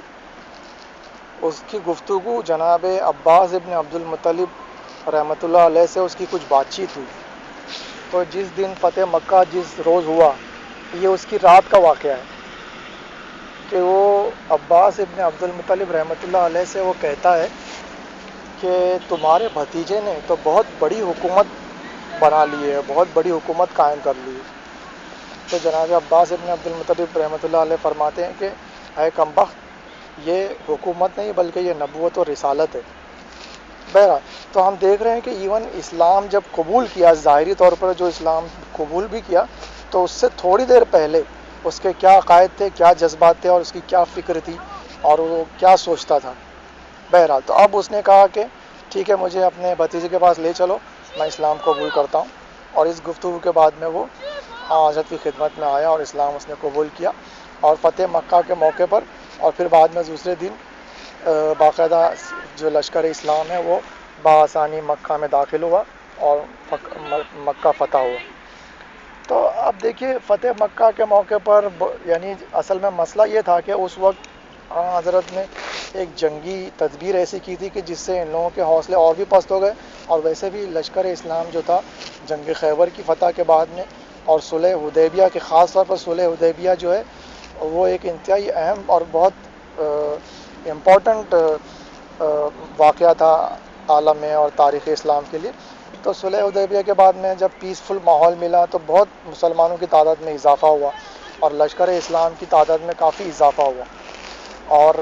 S1: اس کی گفتگو جناب عباس ابن عبد المطلب رحمۃ اللہ علیہ سے اس کی کچھ بات چیت ہوئی. تو جس دن فتح مکہ جس روز ہوا، یہ اس کی رات کا واقعہ ہے کہ وہ عباس ابن عبد المطلب رحمۃ اللہ علیہ سے وہ کہتا ہے کہ تمہارے بھتیجے نے تو بہت بڑی حکومت بنا لی ہے، بہت بڑی حکومت قائم کر لی ہے. تو جناب عباس ابن عبد المطلب رحمۃ اللہ علیہ فرماتے ہیں کہ اے کمبخت، یہ حکومت نہیں بلکہ یہ نبوت و رسالت ہے. بہرحال تو ہم دیکھ رہے ہیں کہ ایون اسلام جب قبول کیا، ظاہری طور پر جو اسلام قبول بھی کیا، تو اس سے تھوڑی دیر پہلے اس کے کیا عقائد تھے، کیا جذبات تھے، اور اس کی کیا فکر تھی، اور وہ کیا سوچتا تھا. بہرحال تو اب اس نے کہا کہ ٹھیک ہے، مجھے اپنے بھتیجے کے پاس لے چلو، میں اسلام قبول کرتا ہوں. اور اس گفتگو کے بعد میں وہ حضرت کی خدمت میں آیا اور اسلام اس نے قبول کیا، اور فتح مکہ کے موقع پر اور پھر بعد میں دوسرے دن باقاعدہ جو لشکر اسلام ہے وہ بآسانی مکہ میں داخل ہوا اور مکہ فتح ہوا. تو اب دیکھیے فتح مکہ کے موقع پر یعنی اصل میں مسئلہ یہ تھا کہ اس وقت حضرت نے ایک جنگی تدبیر ایسی کی تھی کہ جس سے ان لوگوں کے حوصلے اور بھی پست ہو گئے، اور ویسے بھی لشکر اسلام جو تھا جنگ خیبر کی فتح کے بعد میں اور صلح حدیبیہ کے، خاص طور پر صلح حدیبیہ جو ہے وہ ایک انتہائی اہم اور بہت امپورٹنٹ واقعہ تھا عالم اور تاریخ اسلام کے لیے. تو صلح حدیبیہ کے بعد میں جب پیسفل ماحول ملا تو بہت مسلمانوں کی تعداد میں اضافہ ہوا اور لشکر اسلام کی تعداد میں کافی اضافہ ہوا. اور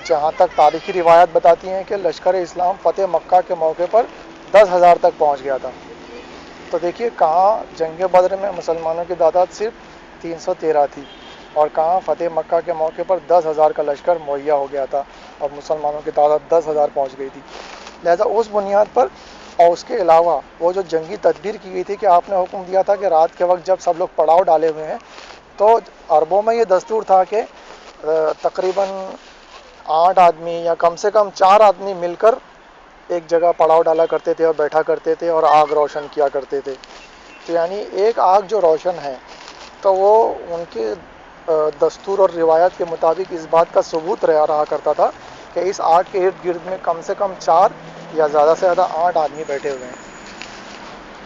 S1: جہاں تک تاریخی روایت بتاتی ہیں کہ لشکر اسلام فتح مکہ کے موقع پر 10,000 تک پہنچ گیا تھا. تو دیکھیے کہاں جنگ بدر میں مسلمانوں کی تعداد صرف 313 تھی، اور کہاں فتح مکہ کے موقع پر 10,000 کا لشکر مہیا ہو گیا تھا اور مسلمانوں کی تعداد 10,000 پہنچ گئی تھی. لہذا اس بنیاد پر اور اس کے علاوہ وہ جو جنگی تدبیر کی گئی تھی کہ آپ نے حکم دیا تھا کہ رات کے وقت جب سب لوگ پڑاؤ ڈالے ہوئے ہیں، تو عربوں میں یہ دستور تھا کہ تقریباً 8 آدمی یا کم سے کم 4 آدمی مل کر ایک جگہ پڑاؤ ڈالا کرتے تھے اور بیٹھا کرتے تھے اور آگ روشن کیا کرتے تھے. تو یعنی ایک آگ جو روشن ہے تو وہ ان کے دستور اور روایت کے مطابق اس بات کا ثبوت رہا کرتا تھا کہ اس آگ کے ارد گرد میں کم سے کم 4 یا زیادہ سے زیادہ 8 آدمی بیٹھے ہوئے ہیں.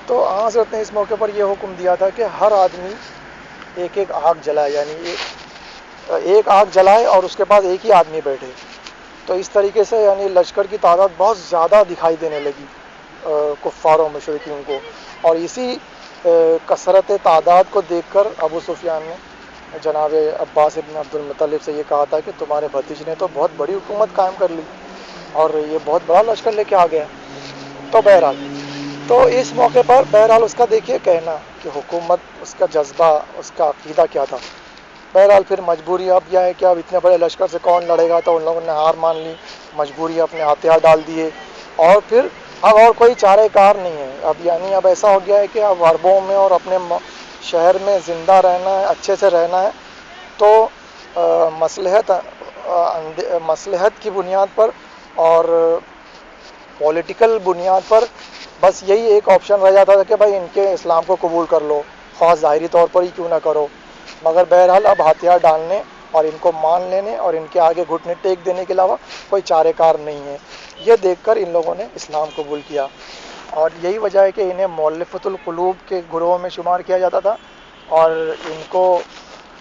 S1: تو حضرت نے اس موقع پر یہ حکم دیا تھا کہ ہر آدمی ایک ایک آگ جلائے، یعنی ایک آگ جلائے اور اس کے پاس ایک ہی آدمی بیٹھے. تو اس طریقے سے یعنی لشکر کی تعداد بہت زیادہ دکھائی دینے لگی کفار و مشرکین کو، اور اسی کثرت تعداد کو دیکھ کر ابو سفیان نے جناب عباس ابن عبد المطلب سے یہ کہا تھا کہ تمہارے بھتیج نے تو بہت بڑی حکومت قائم کر لی اور یہ بہت بڑا لشکر لے کے آ گیا. تو بہرحال تو اس موقع پر بہرحال اس کا دیکھیے کہنا کہ حکومت، اس کا جذبہ، اس کا عقیدہ کیا تھا. بہرحال پھر مجبوری اب یہ ہے کہ اب اتنے بڑے لشکر سے کون لڑے گا، تو ان لوگوں نے ہار مان لی، مجبوری اپنے ہتھیار ڈال دیے اور پھر اب اور کوئی چارہ کار نہیں ہے اب، یعنی اب ایسا ہو گیا ہے کہ اب عربوں میں اور اپنے شہر میں زندہ رہنا ہے، اچھے سے رہنا ہے، تو مصلحت کی بنیاد پر اور پولیٹیکل بنیاد پر بس یہی ایک آپشن رہ جاتا تھا کہ بھائی ان کے اسلام کو قبول کر لو، خواہ ظاہری طور پر ہی کیوں نہ کرو، مگر بہرحال اب ہتھیار ڈالنے اور ان کو مان لینے اور ان کے آگے گھٹنے ٹیک دینے کے علاوہ کوئی چارہ کار نہیں ہے۔ یہ دیکھ کر ان لوگوں نے اسلام قبول کیا، اور یہی وجہ ہے کہ انہیں مؤلفۃ القلوب کے گروہ میں شمار کیا جاتا تھا، اور ان کو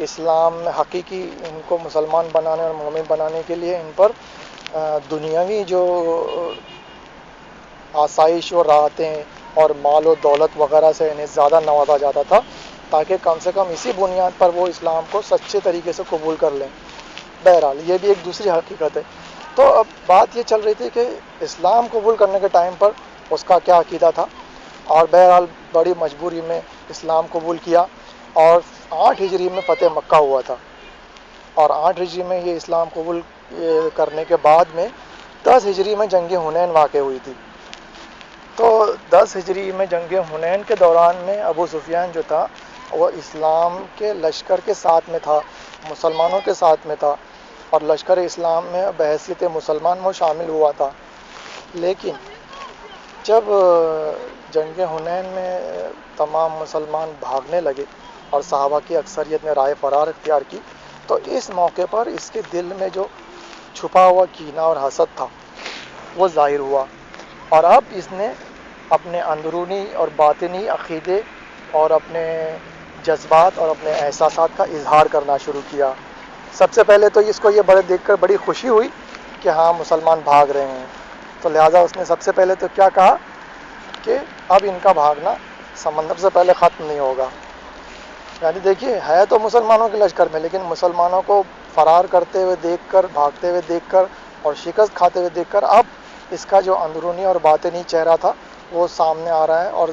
S1: اسلام میں حقیقی ان کو مسلمان بنانے اور مومن بنانے کے لیے ان پر دنیاوی جو آسائش و راحتیں اور مال و دولت وغیرہ سے انہیں زیادہ نوازا جاتا تھا، تاکہ کم سے کم اسی بنیاد پر وہ اسلام کو سچے طریقے سے قبول کر لیں۔ بہرحال یہ بھی ایک دوسری حقیقت ہے۔ تو اب بات یہ چل رہی تھی کہ اسلام قبول کرنے کے ٹائم پر اس کا کیا عقیدہ تھا، اور بہرحال بڑی مجبوری میں اسلام قبول کیا، اور 8 ہجری میں فتح مکہ ہوا تھا، اور 8 ہجری میں یہ اسلام قبول کرنے کے بعد میں 10 ہجری میں جنگ حنین واقع ہوئی تھی۔ تو 10 ہجری میں جنگ حنین کے دوران میں ابو سفیان جو تھا وہ اسلام کے لشکر کے ساتھ میں تھا، مسلمانوں کے ساتھ میں تھا، اور لشکر اسلام میں بحیثیت مسلمان وہ شامل ہوا تھا۔ لیکن جب جنگ حنین میں تمام مسلمان بھاگنے لگے اور صحابہ کی اکثریت نے رائے فرار اختیار کی، تو اس موقع پر اس کے دل میں جو چھپا ہوا کینہ اور حسد تھا وہ ظاہر ہوا، اور اب اس نے اپنے اندرونی اور باطنی عقیدے اور اپنے جذبات اور اپنے احساسات کا اظہار کرنا شروع کیا۔ سب سے پہلے تو اس کو یہ بڑے دیکھ کر بڑی خوشی ہوئی کہ ہاں مسلمان بھاگ رہے ہیں، تو لہٰذا اس نے سب سے پہلے تو کیا کہا کہ اب ان کا بھاگنا سمندر سے پہلے ختم نہیں ہوگا۔ یعنی دیکھیے ہے تو مسلمانوں کے لشکر میں، لیکن مسلمانوں کو فرار کرتے ہوئے دیکھ کر، بھاگتے ہوئے دیکھ کر اور شکست کھاتے ہوئے دیکھ کر اب اس کا جو اندرونی اور باطنی چہرہ تھا وہ سامنے آ رہا ہے، اور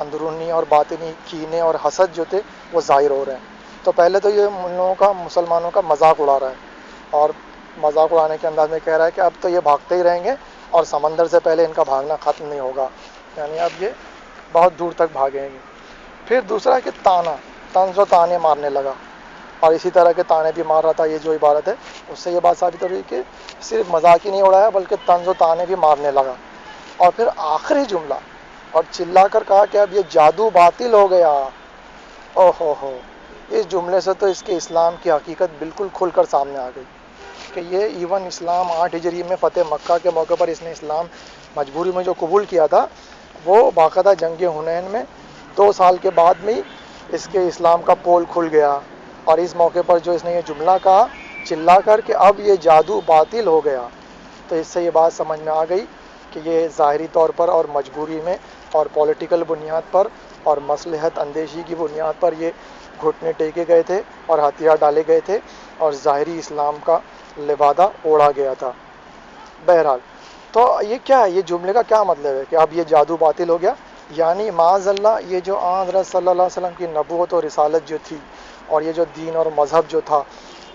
S1: اندرونی اور باطنی کینے اور حسد جو تھے وہ ظاہر ہو رہے ہیں۔ تو پہلے تو یہ ان لوگوں کا، مسلمانوں کا مذاق اڑا رہا ہے، اور مذاق اڑانے کے انداز میں کہہ رہا ہے کہ اب تو یہ بھاگتے ہی رہیں گے اور سمندر سے پہلے ان کا بھاگنا ختم نہیں ہوگا، یعنی اب یہ بہت دور تک بھاگیں گے۔ پھر دوسرا کہ طنز و تانے مارنے لگا، اور اسی طرح کے تانے بھی مار رہا تھا۔ یہ جو عبارت ہے اس سے یہ بات ثابت ہو رہی ہے کہ صرف مذاق ہی نہیں اڑایا بلکہ طنز و تانے بھی مارنے لگا۔ اور پھر آخری جملہ اور چلا کر کہا کہ اب یہ جادو باطل ہو گیا۔ او ہو، اس جملے سے تو اس کے اسلام کی حقیقت بالکل کھل کر سامنے آ گئی کہ یہ ایون اسلام 8 ہجری میں فتح مکہ کے موقع پر اس نے اسلام مجبوری میں جو قبول کیا تھا، وہ باقاعدہ جنگ حنین میں 2 سال کے بعد میں ہی اس کے اسلام کا پول کھل گیا، اور اس موقع پر جو اس نے یہ جملہ کہا چلا کر کہ اب یہ جادو باطل ہو گیا، تو اس سے یہ بات سمجھ میں آ گئی کہ یہ ظاہری طور پر اور مجبوری میں اور پولیٹیکل بنیاد پر اور مصلحت اندیشی کی بنیاد پر یہ گھٹنے ٹیکے گئے تھے اور ہتھیار ڈالے گئے تھے، اور ظاہری اسلام کا لبادہ اوڑھا گیا تھا۔ بہرحال تو یہ کیا ہے، یہ جملے کا کیا مطلب ہے کہ اب یہ جادو باطل ہو گیا؟ یعنی معاذ اللہ یہ جو حضرت صلی اللہ علیہ وسلم کی نبوت اور رسالت جو تھی، اور یہ جو دین اور مذہب جو تھا،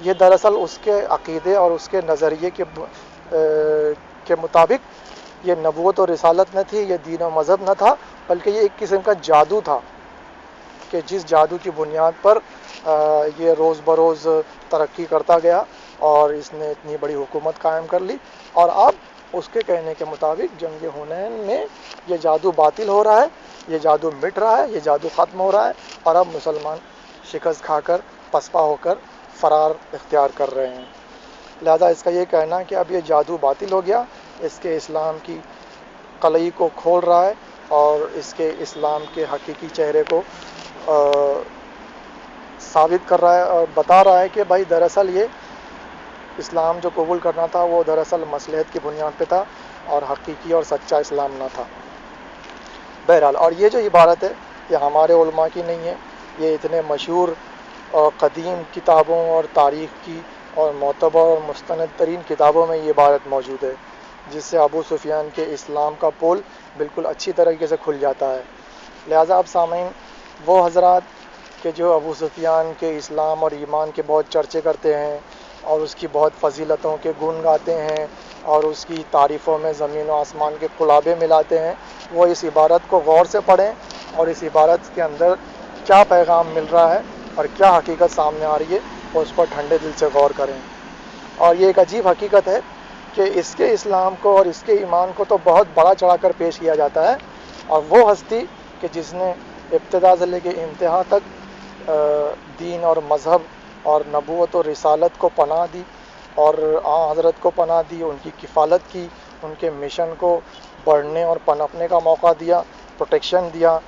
S1: یہ دراصل اس کے عقیدے اور اس کے نظریے کے مطابق یہ نبوت اور رسالت نہ تھی، یہ دین و مذہب نہ تھا، بلکہ یہ ایک قسم کا جادو تھا کہ جس جادو کی بنیاد پر یہ روز بروز ترقی کرتا گیا اور اس نے اتنی بڑی حکومت قائم کر لی، اور اب اس کے کہنے کے مطابق جنگ حنین میں یہ جادو باطل ہو رہا ہے، یہ جادو مٹ رہا ہے، یہ جادو ختم ہو رہا ہے، اور اب مسلمان شکست کھا کر، پسپا ہو کر فرار اختیار کر رہے ہیں۔ لہذا اس کا یہ کہنا کہ اب یہ جادو باطل ہو گیا، اس کے اسلام کی قلعی کو کھول رہا ہے، اور اس کے اسلام کے حقیقی چہرے کو ثابت کر رہا ہے، اور بتا رہا ہے کہ بھائی دراصل یہ اسلام جو قبول کرنا تھا وہ دراصل مصلحت کی بنیاد پہ تھا، اور حقیقی اور سچا اسلام نہ تھا۔ بہرحال، اور یہ جو عبارت ہے یہ ہمارے علماء کی نہیں ہے، یہ اتنے مشہور اور قدیم کتابوں اور تاریخ کی اور معتبر اور مستند ترین کتابوں میں یہ عبارت موجود ہے، جس سے ابو سفیان کے اسلام کا پول بالکل اچھی طریقے سے کھل جاتا ہے۔ لہٰذا اب سامعین، وہ حضرات کہ جو ابو سفیان کے اسلام اور ایمان کے بہت چرچے کرتے ہیں اور اس کی بہت فضیلتوں کے گن گاتے ہیں اور اس کی تعریفوں میں زمین و آسمان کے قلابے ملاتے ہیں، وہ اس عبارت کو غور سے پڑھیں اور اس عبارت کے اندر کیا پیغام مل رہا ہے اور کیا حقیقت سامنے آ رہی ہے اور اس پر ٹھنڈے دل سے غور کریں۔ اور یہ ایک عجیب حقیقت ہے کہ اس کے اسلام کو اور اس کے ایمان کو تو بہت بڑا چڑھا کر پیش کیا جاتا ہے، اور وہ ہستی کہ جس نے ابتدا سے لے کے انتہا تک دین اور مذہب اور نبوت اور رسالت کو پناہ دی اور حضرت کو پناہ دی، ان کی کفالت کی، ان کے مشن کو بڑھنے اور پنپنے کا موقع دیا، پروٹیکشن دیا،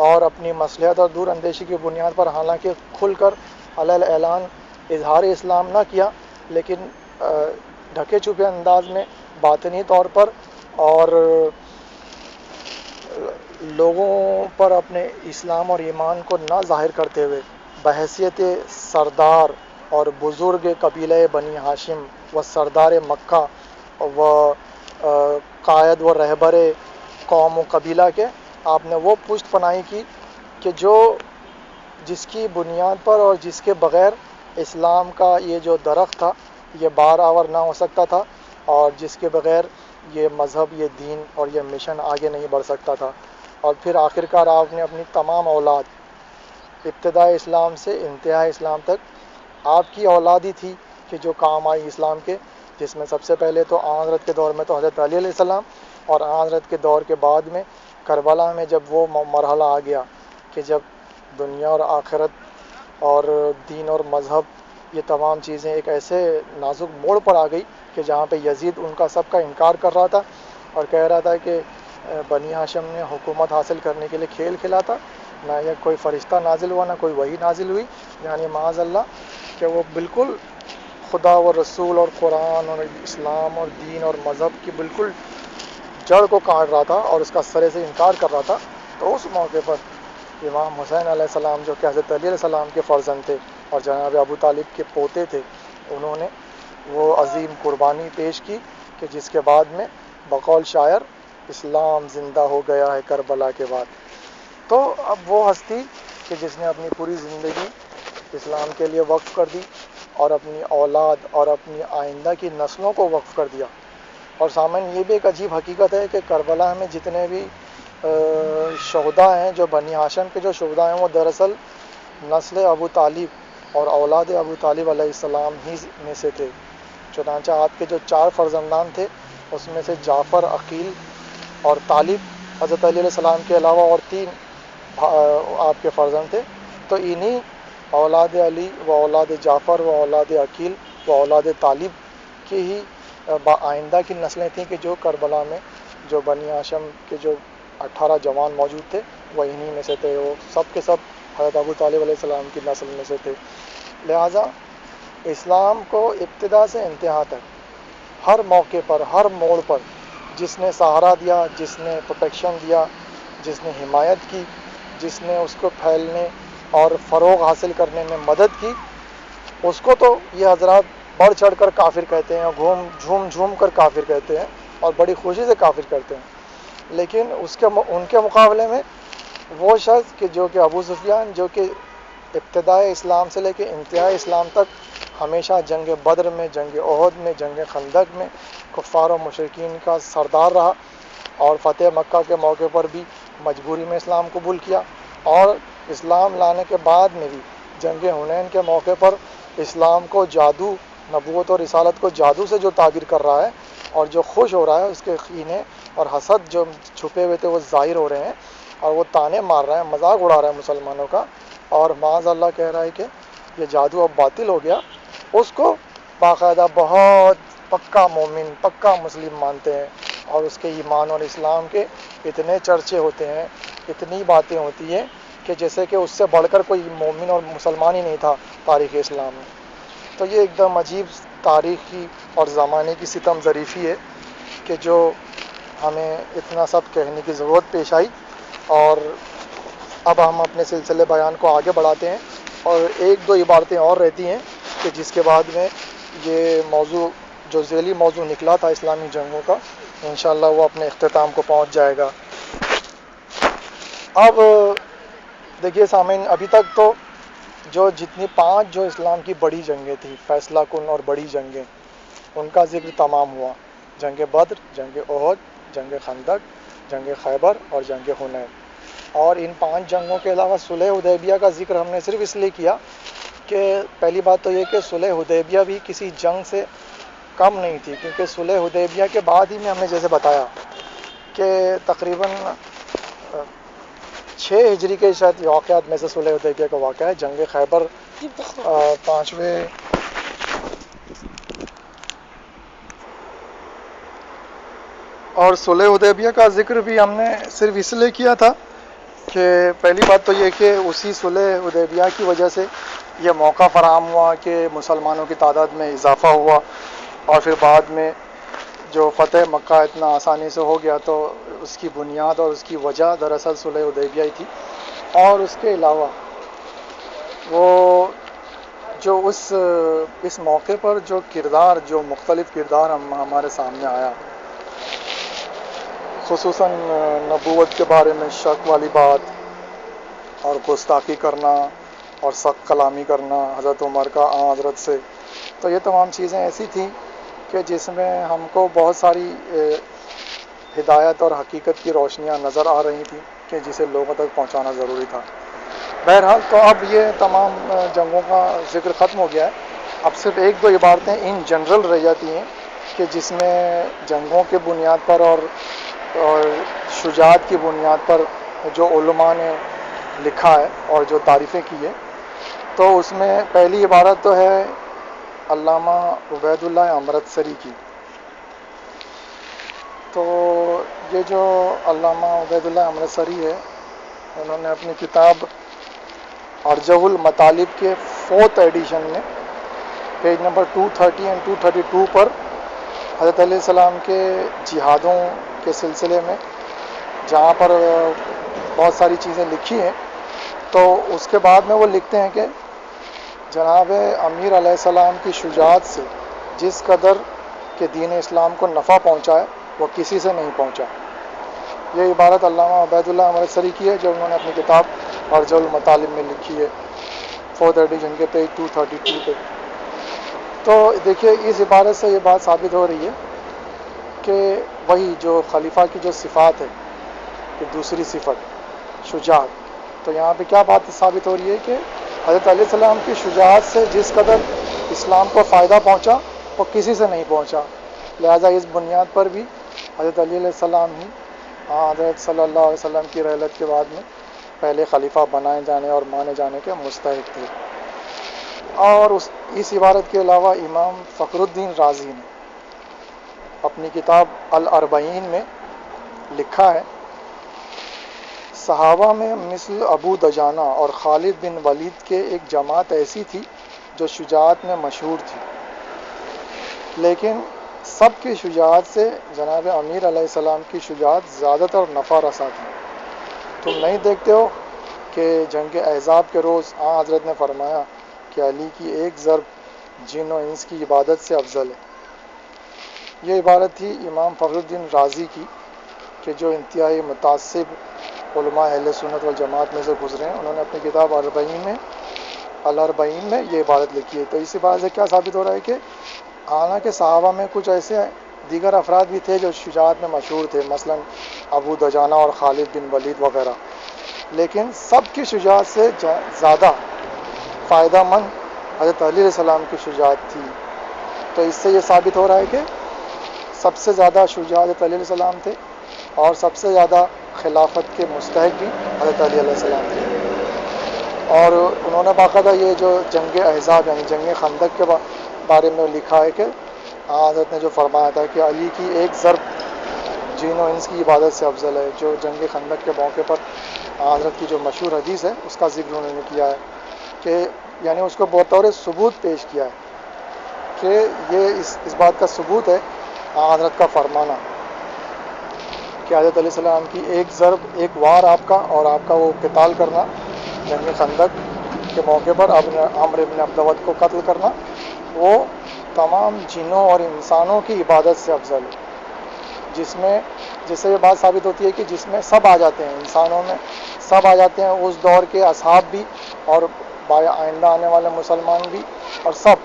S1: اور اپنی مصلحت اور دور اندیشی کی بنیاد پر حالانکہ کھل کر علیہ اعلان اظہار اسلام نہ کیا، لیکن ڈھکے چھپے انداز میں باطنی طور پر اور لوگوں پر اپنے اسلام اور ایمان کو نہ ظاہر کرتے ہوئے بحیثیت سردار اور بزرگ قبیلہ بنی ہاشم و سردار مکہ و قائد و رہبر قوم و قبیلہ کے، آپ نے وہ پشت پناہی کی کہ جس کی بنیاد پر اور جس کے بغیر اسلام کا یہ جو درخت تھا یہ بار آور نہ ہو سکتا تھا، اور جس کے بغیر یہ مذہب، یہ دین اور یہ مشن آگے نہیں بڑھ سکتا تھا۔ اور پھر آخرکار آپ نے اپنی تمام اولاد ابتدائے اسلام سے انتہائی اسلام تک آپ کی اولاد ہی تھی کہ جو کام آئی اسلام کے، جس میں سب سے پہلے تو آن حضرت کے دور میں تو حضرت علی علیہ السلام، اور آن حضرت کے دور کے بعد میں کربلا میں جب وہ مرحلہ آ گیا کہ جب دنیا اور آخرت اور دین اور مذہب یہ تمام چیزیں ایک ایسے نازک موڑ پر آ گئی کہ جہاں پہ یزید ان کا سب کا انکار کر رہا تھا اور کہہ رہا تھا کہ بنی ہاشم نے حکومت حاصل کرنے کے لیے کھیل کھیلا تھا، نہ یہ کوئی فرشتہ نازل ہوا، نہ کوئی وحی نازل ہوئی، یعنی معاذ اللہ کہ وہ بالکل خدا و رسول اور قرآن اور اسلام اور دین اور مذہب کی بالکل جڑ کو کاٹ رہا تھا اور اس کا سرے سے انکار کر رہا تھا۔ تو اس موقع پر امام حسین علیہ السلام جو کہ حضرت علی علیہ السلام کے فرزند تھے اور جناب ابو طالب کے پوتے تھے، انہوں نے وہ عظیم قربانی پیش کی کہ جس کے بعد میں بقول شاعر اسلام زندہ ہو گیا ہے کربلا کے بعد۔ تو اب وہ ہستی کہ جس نے اپنی پوری زندگی اسلام کے لیے وقف کر دی اور اپنی اولاد اور اپنی آئندہ کی نسلوں کو وقف کر دیا۔ اور سامعین، یہ بھی ایک عجیب حقیقت ہے کہ کربلا میں جتنے بھی شہداء ہیں، جو بنی ہاشم کے جو شہداء ہیں، وہ دراصل نسل ابو طالب اور اولاد ابو طالب علیہ السلام ہی میں سے تھے۔ چنانچہ آپ کے جو 4 فرزندان تھے اس میں سے جعفر، عقیل اور طالب حضرت علی علیہ السلام کے علاوہ اور 3 آپ کے فرزند تھے۔ تو انہی اولاد علی و اولاد جعفر و اولاد عقیل و اولاد طالب کی ہی آئندہ کی نسلیں تھیں کہ جو کربلا میں جو بنی ہاشم کے جو 18 جوان موجود تھے وہ انہی میں سے تھے، وہ سب کے سب حضرت ابو طالب علیہ السلام کی نسل میں سے تھے۔ لہٰذا اسلام کو ابتدا سے انتہا تک ہر موقع پر، ہر موڑ پر جس نے سہارا دیا، جس نے پروٹیکشن دیا، جس نے حمایت کی، جس نے اس کو پھیلنے اور فروغ حاصل کرنے میں مدد کی، اس کو تو یہ حضرات بڑھ چڑھ کر کافر کہتے ہیں اور جھوم جھوم کر کافر کہتے ہیں اور بڑی خوشی سے کافر کرتے ہیں۔ لیکن ان کے مقابلے میں وہ شخص کہ جو کہ ابو سفیان، جو کہ ابتدائے اسلام سے لے کے انتہائی اسلام تک ہمیشہ جنگ بدر میں، جنگ احد میں، جنگ خندق میں کفار و مشرکین کا سردار رہا، اور فتح مکہ کے موقع پر بھی مجبوری میں اسلام قبول کیا، اور اسلام لانے کے بعد میں بھی جنگ حنین کے موقع پر اسلام کو جادو، نبوت اور رسالت کو جادو سے جو تعبیر کر رہا ہے اور جو خوش ہو رہا ہے، اس کے کینے اور حسد جو چھپے ہوئے تھے وہ ظاہر ہو رہے ہیں، اور وہ تانے مار رہا ہے، مذاق اڑا رہا ہے مسلمانوں کا، اور معاذ اللہ کہہ رہا ہے کہ یہ جادو اب باطل ہو گیا، اس کو باقاعدہ بہت پکا مومن، پکا مسلم مانتے ہیں، اور اس کے ایمان اور اسلام کے اتنے چرچے ہوتے ہیں، اتنی باتیں ہوتی ہیں کہ جیسے کہ اس سے بڑھ کر کوئی مومن اور مسلمان ہی نہیں تھا تاریخ اسلام میں۔ تو یہ ایک دم عجیب تاریخی اور زمانے کی ستم ظریفی ہے کہ جو ہمیں اتنا سب کہنے کی ضرورت پیش آئی، اور اب ہم اپنے سلسلے بیان کو آگے بڑھاتے ہیں، اور 1-2 عبارتیں اور رہتی ہیں کہ جس کے بعد میں یہ موضوع جو ذیلی موضوع نکلا تھا اسلامی جنگوں کا، انشاءاللہ وہ اپنے اختتام کو پہنچ جائے گا۔ اب دیکھیے سامعین، ابھی تک تو جو جتنی 5 جو اسلام کی بڑی جنگیں تھیں، فیصلہ کن اور بڑی جنگیں، ان کا ذکر تمام ہوا: جنگ بدر، جنگ احد، جنگ خندق، جنگ خیبر اور جنگ حنین۔ اور ان 5 جنگوں کے علاوہ صلح حدیبیہ کا ذکر ہم نے صرف اس لیے کیا کہ پہلی بات تو یہ کہ صلح حدیبیہ بھی کسی جنگ سے کم نہیں تھی، کیونکہ صلح حدیبیہ کے بعد ہی میں ہم نے جیسے بتایا کہ تقریباً 6 ہجری کے شاید واقعات میں سے صلح حدیبیہ کا واقعہ ہے۔ جنگ خیبر 5ویں اور صلح حدیبیہ کا ذکر بھی ہم نے صرف اس لیے کیا تھا کہ پہلی بات تو یہ کہ اسی صلح حدیبیہ کی وجہ سے یہ موقع فراہم ہوا کہ مسلمانوں کی تعداد میں اضافہ ہوا، اور پھر بعد میں جو فتح مکہ اتنا آسانی سے ہو گیا تو اس کی بنیاد اور اس کی وجہ دراصل صلح حدیبیہ ہی تھی۔ اور اس کے علاوہ وہ جو اس موقع پر جو کردار، جو مختلف کردار ہمارے سامنے آیا، خصوصاً نبوت کے بارے میں شک والی بات اور گستاخی کرنا اور سخت کلامی کرنا حضرت عمر کا حضرت سے، تو یہ تمام چیزیں ایسی تھیں کہ جس میں ہم کو بہت ساری ہدایت اور حقیقت کی روشنیاں نظر آ رہی تھیں کہ جسے لوگوں تک پہنچانا ضروری تھا۔ بہرحال تو اب یہ تمام جنگوں کا ذکر ختم ہو گیا ہے، اب صرف 1-2 عبارتیں ان جنرل رہ جاتی ہیں کہ جس میں جنگوں کے بنیاد پر اور شجاعت کی بنیاد پر جو علماء نے لکھا ہے اور جو تعریفیں کی ہے، تو اس میں پہلی عبارت تو ہے علامہ عبید اللہ امرتسری کی۔ تو یہ جو علامہ عبید اللہ امرتسری ہے، انہوں نے اپنی کتاب ارجح المطالب کے 4th ایڈیشن میں پیج نمبر 230 اور 232 پر حضرت علیہ السلام کے جہادوں کے سلسلے میں جہاں پر بہت ساری چیزیں لکھی ہیں، تو اس کے بعد میں وہ لکھتے ہیں کہ جناب امیر علیہ السلام کی شجاعت سے جس قدر کہ دین اسلام کو نفع پہنچا ہے وہ کسی سے نہیں پہنچا۔ یہ عبارت علامہ عبید اللہ امرتسری کی ہے جو انہوں نے اپنی کتاب ارجح المطالب میں لکھی ہے 4th ایڈیشن کے پیج 232 پہ۔ تو دیکھیے اس عبارت سے یہ بات ثابت ہو رہی ہے کہ وہی جو خلیفہ کی جو صفات ہے کہ دوسری صفت شجاعت، تو یہاں پہ کیا بات ثابت ہو رہی ہے کہ حضرت علیہ السلام کی شجاعت سے جس قدر اسلام کو فائدہ پہنچا وہ کسی سے نہیں پہنچا، لہذا اس بنیاد پر بھی حضرت علی علیہ السلام ہی حضرت صلی اللہ علیہ وسلم کی رحلت کے بعد میں پہلے خلیفہ بنائے جانے اور مانے جانے کے مستحق تھے۔ اور اس عبارت کے علاوہ امام فخر الدین رازی نے اپنی کتاب الاربعین میں لکھا ہے، صحابہ میں مثل ابو دجانہ اور خالد بن ولید کے ایک جماعت ایسی تھی جو شجاعت میں مشہور تھی، لیکن سب کی شجاعت سے جناب امیر علیہ السلام کی شجاعت زیادہ تر نفع رسا تھی۔ تم نہیں دیکھتے ہو کہ جنگ احزاب کے روز حضرت نے فرمایا کہ علی کی ایک ضرب جن و انس کی عبادت سے افضل ہے۔ یہ عبارت تھی امام فخر الدین رازی کی کہ جو انتہائی متعصب علماء اہل سنت والجماعت میں سے گزرے ہیں، انہوں نے اپنی کتاب الاربعین میں یہ عبارت لکھی ہے۔ تو اس عبارت سے کیا ثابت ہو رہا ہے کہ حالانکہ صحابہ میں کچھ ایسے دیگر افراد بھی تھے جو شجاعت میں مشہور تھے، مثلا ابو دجانہ اور خالد بن ولید وغیرہ، لیکن سب کی شجاعت سے زیادہ فائدہ مند حضرت علی علیہ السلام کی شجاعت تھی۔ تو اس سے یہ ثابت ہو رہا ہے کہ سب سے زیادہ شجاع حضرت علی علیہ السلام تھے اور سب سے زیادہ خلافت کے مستحق بھی حضرت علی علیہ السلام تھے۔ اور انہوں نے باقاعدہ یہ جو جنگ احزاب یعنی جنگ خندق کے بارے میں لکھا ہے کہ حضرت نے جو فرمایا تھا کہ علی کی ایک ضرب جن و انس کی عبادت سے افضل ہے، جو جنگ خندق کے موقع پر حضرت کی جو مشہور حدیث ہے اس کا ذکر انہوں نے کیا ہے کہ یعنی اس کو بطور ثبوت پیش کیا ہے کہ یہ اس بات کا ثبوت ہے حضرت کا فرمانا کہ حضرت علیہ السلام کی ایک ضرب، ایک وار آپ کا اور آپ کا وہ قتال کرنا جنگ خندق کے موقع پر عمرو بن عبدود کو قتل کرنا، وہ تمام جنوں اور انسانوں کی عبادت سے افضل ہے، جس سے یہ بات ثابت ہوتی ہے کہ جس میں سب آ جاتے ہیں، انسانوں میں سب آ جاتے ہیں، اس دور کے اصحاب بھی اور آئندہ آنے والے مسلمان بھی اور سب،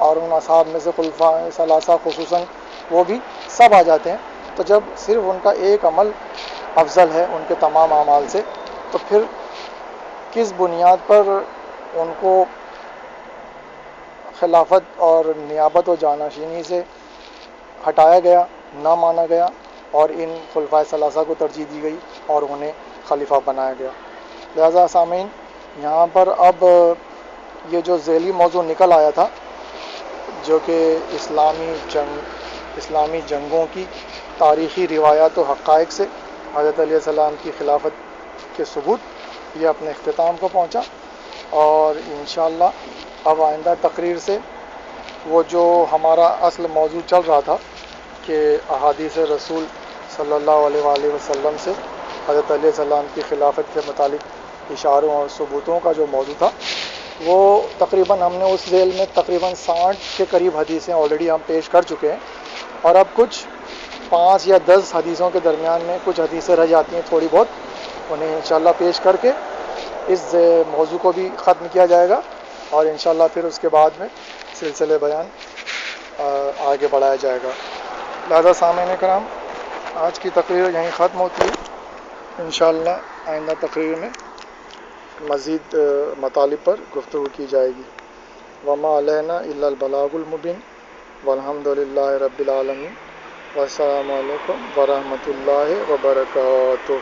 S1: اور ان اصحاب میں سے خلفاء ثلاثہ خصوصاً وہ بھی سب آ جاتے ہیں. تو جب صرف ان کا ایک عمل افضل ہے ان کے تمام اعمال سے، تو پھر کس بنیاد پر ان کو خلافت اور نیابت و جانشینی سے ہٹایا گیا، نہ مانا گیا، اور ان خلفاء ثلاثہ کو ترجیح دی گئی اور انہیں خلیفہ بنایا گیا. لہذا سامعین، یہاں پر اب یہ جو ذیلی موضوع نکل آیا تھا، جو کہ اسلامی جنگوں کی تاریخی روایات و حقائق سے حضرت علیہ السلام کی خلافت کے ثبوت، یہ اپنے اختتام کو پہنچا. اور انشاءاللہ اب آئندہ تقریر سے وہ جو ہمارا اصل موضوع چل رہا تھا کہ احادیث رسول صلی اللہ علیہ وآلہ وسلم سے حضرت علیہ السلام کی خلافت کے متعلق اشاروں اور ثبوتوں کا جو موضوع تھا، وہ تقریباً ہم نے اس ذیل میں تقریباً 60 کے قریب حدیثیں آلریڈی ہم پیش کر چکے ہیں، اور اب کچھ 5 یا 10 حدیثوں کے درمیان میں کچھ حدیثیں رہ جاتی ہیں تھوڑی بہت، انہیں انشاءاللہ پیش کر کے اس موضوع کو بھی ختم کیا جائے گا، اور انشاءاللہ پھر اس کے بعد میں سلسلے بیان آگے بڑھایا جائے گا. لہذا سامعین کرام، آج کی تقریر یہیں ختم ہوتی ہے. انشاءاللہ آئندہ تقریر میں مزید مطالب پر گفتگو کی جائے گی. وما علینا الا البلاغ المبین، والحمد للہ رب العالمین، والسلام علیکم ورحمۃ اللہ وبرکاتہ.